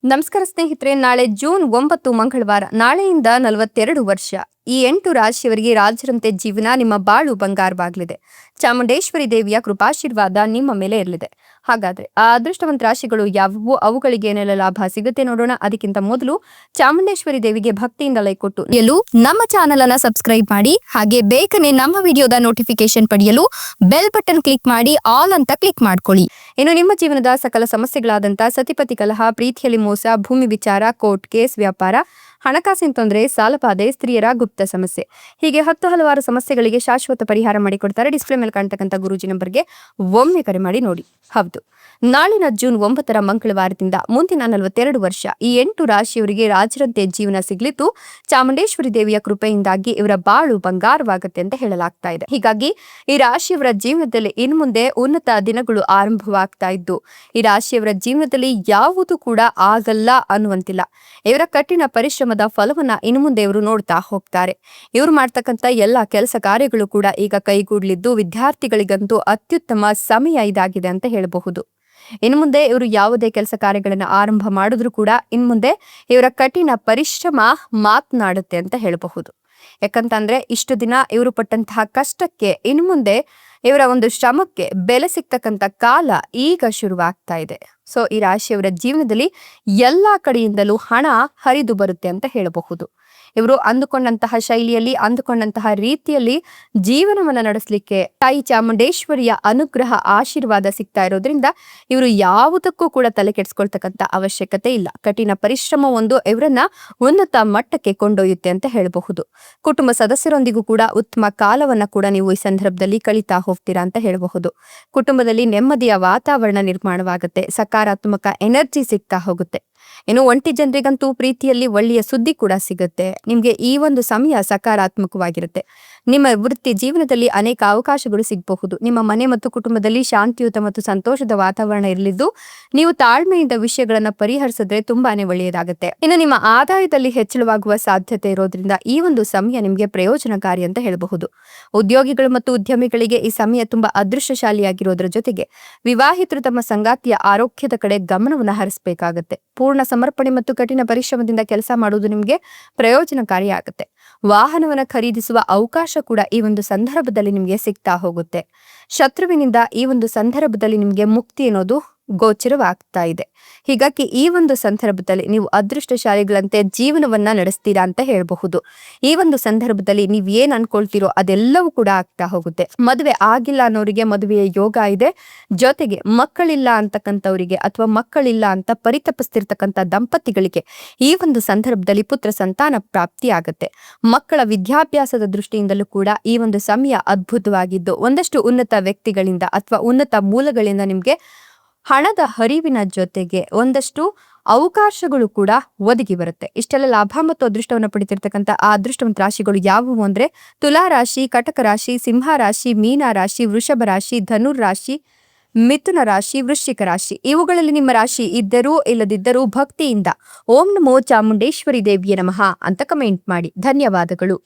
ನಮಸ್ಕಾರ ಸ್ನೇಹಿತರೆ, ನಾಳೆ ಜೂನ್ 9 ಮಂಗಳವಾರ. ನಾಳೆಯಿಂದ 42 ವರ್ಷ. ಈ 8 ರಾಶಿಯವರಿಗೆ ರಾಜರಂತೆ ಜೀವನ, ನಿಮ್ಮ ಬಾಳು ಬಂಗಾರವಾಗಲಿದೆ. ಚಾಮುಂಡೇಶ್ವರಿ ದೇವಿಯ ಕೃಪಾಶೀರ್ವಾದ ನಿಮ್ಮ ಮೇಲೆ ಇರಲಿದೆ. ಹಾಗಾದ್ರೆ ಆ ಅದೃಷ್ಟವಂತ ರಾಶಿಗಳು ಯಾವುವು, ಅವುಗಳಿಗೆ ಏನೆಲ್ಲ ಲಾಭ ಸಿಗುತ್ತೆ ನೋಡೋಣ. ಅದಕ್ಕಿಂತ ಮೊದಲು ಚಾಮುಂಡೇಶ್ವರಿ ದೇವಿಗೆ ಭಕ್ತಿಯಿಂದ ಲೈಕ್ ಕೊಟ್ಟು ನಮ್ಮ ಚಾನೆಲ್ ಅನ್ನ ಸಬ್ಸ್ಕ್ರೈಬ್ ಮಾಡಿ. ಹಾಗೆ ಬೇಗನೆ ನಮ್ಮ ವಿಡಿಯೋದ ನೋಟಿಫಿಕೇಶನ್ ಪಡೆಯಲು ಬೆಲ್ ಬಟನ್ ಕ್ಲಿಕ್ ಮಾಡಿ ಆಲ್ ಅಂತ ಕ್ಲಿಕ್ ಮಾಡ್ಕೊಳ್ಳಿ. ಇನ್ನು ನಿಮ್ಮ ಜೀವನದ ಸಕಲ ಸಮಸ್ಯೆಗಳಾದಂಥ ಸತಿಪತಿ ಕಲಹ, ಪ್ರೀತಿಯಲ್ಲಿ ಮೋಸ, ಭೂಮಿ ವಿಚಾರ, ಕೋರ್ಟ್ ಕೇಸ್, ವ್ಯಾಪಾರ, ಹಣಕಾಸಿನ ತೊಂದರೆ, ಸಾಲಬಾಧೆ, ಸ್ತ್ರೀಯರ ಗುಪ್ತ ಸಮಸ್ಯೆ, ಹೀಗೆ ಹಲವಾರು ಸಮಸ್ಯೆಗಳಿಗೆ ಶಾಶ್ವತ ಪರಿಹಾರ ಮಾಡಿಕೊಡ್ತಾರೆ. ಡಿಸ್ಪ್ಲೇ ಮೇಲೆ ಕಾಣ್ತಕ್ಕಂಥ ಗುರೂಜಿ ನಂಬರ್ಗೆ ಒಮ್ಮೆ ಕರೆ ಮಾಡಿ ನೋಡಿ. ಹೌದು, ನಾಳಿನ ಜೂನ್ 9 ಮಂಗಳವಾರದಿಂದ ಮುಂದಿನ 42 ವರ್ಷ ಈ 8 ರಾಶಿಯವರಿಗೆ ರಾಜರಂತೆ ಜೀವನ ಸಿಗ್ಲಿದ್ದು, ಚಾಮುಂಡೇಶ್ವರಿ ದೇವಿಯ ಕೃಪೆಯಿಂದಾಗಿ ಇವರ ಬಾಳು ಬಂಗಾರವಾಗುತ್ತೆ ಅಂತ ಹೇಳಲಾಗ್ತಾ ಇದೆ. ಹೀಗಾಗಿ ಈ ರಾಶಿಯವರ ಜೀವನದಲ್ಲಿ ಇನ್ನು ಮುಂದೆ ಉನ್ನತ ದಿನಗಳು ಆರಂಭವಾಗ್ತಾ ಇದ್ದು, ಈ ರಾಶಿಯವರ ಜೀವನದಲ್ಲಿ ಯಾವುದು ಕೂಡ ಆಗಲ್ಲ ಅನ್ನುವಂತಿಲ್ಲ. ಇವರ ಕಠಿಣ ಪರಿಶ್ರಮದ ಫಲವನ್ನ ಇನ್ನು ಮುಂದೆ ಇವರು ನೋಡ್ತಾ ಹೋಗ್ತಾರೆ. ಇವರು ಮಾಡ್ತಕ್ಕಂಥ ಎಲ್ಲ ಕೆಲಸ ಕಾರ್ಯಗಳು ಕೂಡ ಈಗ ಕೈಗೂಡ್ಲಿದ್ದು, ವಿದ್ಯಾರ್ಥಿಗಳಿಗಂತೂ ಅತ್ಯುತ್ತಮ ಸಮಯ ಇದಾಗಿದೆ ಅಂತ ಹೇಳಬಹುದು. ಇನ್ನು ಮುಂದೆ ಇವರು ಯಾವುದೇ ಕೆಲಸ ಕಾರ್ಯಗಳನ್ನ ಆರಂಭ ಮಾಡಿದ್ರು ಕೂಡ ಇನ್ನು ಮುಂದೆ ಇವರ ಕಠಿಣ ಪರಿಶ್ರಮ ಮಾತನಾಡುತ್ತೆ ಅಂತ ಹೇಳಬಹುದು. ಯಾಕಂತಂದ್ರೆ ಇಷ್ಟು ದಿನ ಇವರು ಪಟ್ಟಂತಹ ಕಷ್ಟಕ್ಕೆ ಇನ್ನು ಮುಂದೆ ಇವರ ಒಂದು ಶ್ರಮಕ್ಕೆ ಬೆಲೆ ಸಿಗ್ತಕ್ಕಂಥ ಕಾಲ ಈಗ ಶುರುವಾಗ್ತಾ ಇದೆ. ಸೊ ಈ ರಾಶಿಯವರ ಜೀವನದಲ್ಲಿ ಎಲ್ಲಾ ಕಡೆಯಿಂದಲೂ ಹಣ ಹರಿದು ಬರುತ್ತೆ ಅಂತ ಹೇಳಬಹುದು. ಇವರು ಅಂದುಕೊಂಡಂತಹ ಶೈಲಿಯಲ್ಲಿ, ಅಂದುಕೊಂಡಂತಹ ರೀತಿಯಲ್ಲಿ ಜೀವನವನ್ನ ನಡೆಸಲಿಕ್ಕೆ ತಾಯಿ ಚಾಮುಂಡೇಶ್ವರಿಯ ಅನುಗ್ರಹ, ಆಶೀರ್ವಾದ ಸಿಗ್ತಾ ಇರೋದ್ರಿಂದ ಇವರು ಯಾವುದಕ್ಕೂ ಕೂಡ ತಲೆ ಕೆಡಿಸ್ಕೊಳ್ತಕ್ಕಂಥ ಅವಶ್ಯಕತೆ ಇಲ್ಲ. ಕಠಿಣ ಪರಿಶ್ರಮ ಒಂದು ಇವರನ್ನ ಉನ್ನತ ಮಟ್ಟಕ್ಕೆ ಕೊಂಡೊಯ್ಯುತ್ತೆ ಅಂತ ಹೇಳಬಹುದು. ಕುಟುಂಬ ಸದಸ್ಯರೊಂದಿಗೂ ಕೂಡ ಉತ್ತಮ ಕಾಲವನ್ನ ಕೂಡ ನೀವು ಈ ಸಂದರ್ಭದಲ್ಲಿ ಕಳೀತಾ ಹೋಗ್ತೀರಾ ಅಂತ ಹೇಳಬಹುದು. ಕುಟುಂಬದಲ್ಲಿ ನೆಮ್ಮದಿಯ ವಾತಾವರಣ ನಿರ್ಮಾಣವಾಗುತ್ತೆ, ಸಕಾರಾತ್ಮಕ ಎನರ್ಜಿ ಸಿಗ್ತಾ ಹೋಗುತ್ತೆ. ಇನ್ನು ಒಂಟಿ ಜನರಿಗಂತೂ ಪ್ರೀತಿಯಲ್ಲಿ ಒಳ್ಳೆಯ ಸುದ್ದಿ ಕೂಡ ಸಿಗುತ್ತೆ. ನಿಮ್ಗೆ ಈ ಒಂದು ಸಮಯ ಸಕಾರಾತ್ಮಕವಾಗಿರುತ್ತೆ. ನಿಮ್ಮ ವೃತ್ತಿ ಜೀವನದಲ್ಲಿ ಅನೇಕ ಅವಕಾಶಗಳು ಸಿಗಬಹುದು. ನಿಮ್ಮ ಮನೆ ಮತ್ತು ಕುಟುಂಬದಲ್ಲಿ ಶಾಂತಿಯುತ ಮತ್ತು ಸಂತೋಷದ ವಾತಾವರಣ ಇರಲಿದ್ದು, ನೀವು ತಾಳ್ಮೆಯಿಂದ ವಿಷಯಗಳನ್ನ ಪರಿಹರಿಸಿದ್ರೆ ತುಂಬಾನೇ ಒಳ್ಳೆಯದಾಗುತ್ತೆ. ಇನ್ನು ನಿಮ್ಮ ಆದಾಯದಲ್ಲಿ ಹೆಚ್ಚಳವಾಗುವ ಸಾಧ್ಯತೆ ಇರೋದ್ರಿಂದ ಈ ಒಂದು ಸಮಯ ನಿಮ್ಗೆ ಪ್ರಯೋಜನಕಾರಿ ಅಂತ ಹೇಳಬಹುದು. ಉದ್ಯೋಗಿಗಳು ಮತ್ತು ಉದ್ಯಮಿಗಳಿಗೆ ಈ ಸಮಯ ತುಂಬಾ ಅದೃಷ್ಟಶಾಲಿಯಾಗಿರೋದ್ರ ಜೊತೆಗೆ ವಿವಾಹಿತರು ತಮ್ಮ ಸಂಗಾತಿಯ ಆರೋಗ್ಯದ ಕಡೆ ಗಮನವನ್ನು ಹರಿಸಬೇಕಾಗತ್ತೆ. ಪೂರ್ಣ ಸಮರ್ಪಣೆ ಮತ್ತು ಕಠಿಣ ಪರಿಶ್ರಮದಿಂದ ಕೆಲಸ ಮಾಡುವುದು ನಿಮಗೆ ಪ್ರಯೋಜನಕಾರಿಯಾಗುತ್ತೆ. ವಾಹನವನ್ನು ಖರೀದಿಸುವ ಅವಕಾಶ ಕೂಡ ಈ ಒಂದು ಸಂದರ್ಭದಲ್ಲಿ ನಿಮಗೆ ಸಿಗ್ತಾ ಹೋಗುತ್ತೆ. ಶತ್ರುವಿನಿಂದ ಈ ಒಂದು ಸಂದರ್ಭದಲ್ಲಿ ನಿಮಗೆ ಮುಕ್ತಿ ಅನ್ನೋದು ಗೋಚರವಾಗ್ತಾ ಇದೆ. ಹೀಗಾಗಿ ಈ ಒಂದು ಸಂದರ್ಭದಲ್ಲಿ ನೀವು ಅದೃಷ್ಟಶಾಲಿಗಳಂತೆ ಜೀವನವನ್ನ ನಡೆಸ್ತೀರಾ ಅಂತ ಹೇಳಬಹುದು. ಈ ಒಂದು ಸಂದರ್ಭದಲ್ಲಿ ನೀವ್ ಏನ್ ಅನ್ಕೊಳ್ತೀರೋ ಅದೆಲ್ಲವೂ ಕೂಡ ಆಗ್ತಾ ಹೋಗುತ್ತೆ. ಮದುವೆ ಆಗಿಲ್ಲ ಅನ್ನೋರಿಗೆ ಮದುವೆಯ ಯೋಗ ಇದೆ. ಜೊತೆಗೆ ಮಕ್ಕಳಿಲ್ಲ ಅಂತಕ್ಕಂಥವರಿಗೆ ಅಥವಾ ಮಕ್ಕಳಿಲ್ಲ ಅಂತ ಪರಿತಪಿಸ್ತಿರ್ತಕ್ಕಂಥ ದಂಪತಿಗಳಿಗೆ ಈ ಒಂದು ಸಂದರ್ಭದಲ್ಲಿ ಪುತ್ರ ಸಂತಾನ ಪ್ರಾಪ್ತಿ ಆಗುತ್ತೆ. ಮಕ್ಕಳ ವಿದ್ಯಾಭ್ಯಾಸದ ದೃಷ್ಟಿಯಿಂದಲೂ ಕೂಡ ಈ ಒಂದು ಸಮಯ ಅದ್ಭುತವಾಗಿದ್ದು, ಒಂದಷ್ಟು ಉನ್ನತ ವ್ಯಕ್ತಿಗಳಿಂದ ಅಥವಾ ಉನ್ನತ ಮೂಲಗಳಿಂದ ನಿಮ್ಗೆ ಹಣದ ಹರಿವಿನ ಜೊತೆಗೆ ಒಂದಷ್ಟು ಅವಕಾಶಗಳು ಕೂಡ ಒದಗಿ ಬರುತ್ತೆ. ಇಷ್ಟೆಲ್ಲ ಲಾಭ ಮತ್ತು ಅದೃಷ್ಟವನ್ನು ಪಡಿತಿರ್ತಕ್ಕಂಥ ಆ ಅದೃಷ್ಟವಂತ ರಾಶಿಗಳು ಯಾವುವು ಅಂದ್ರೆ ತುಲಾ ರಾಶಿ, ಕಟಕ ರಾಶಿ, ಸಿಂಹ ರಾಶಿ, ಮೀನ ರಾಶಿ, ವೃಷಭ ರಾಶಿ, ಧನುರ್ ರಾಶಿ, ಮಿಥುನ ರಾಶಿ, ವೃಶ್ಚಿಕ ರಾಶಿ. ಇವುಗಳಲ್ಲಿ ನಿಮ್ಮ ರಾಶಿ ಇದ್ದರೂ ಇಲ್ಲದಿದ್ದರೂ ಭಕ್ತಿಯಿಂದ ಓಂ ನಮೋ ಚಾಮುಂಡೇಶ್ವರಿ ದೇವಿಯ ನಮಃ ಅಂತ ಕಮೆಂಟ್ ಮಾಡಿ. ಧನ್ಯವಾದಗಳು.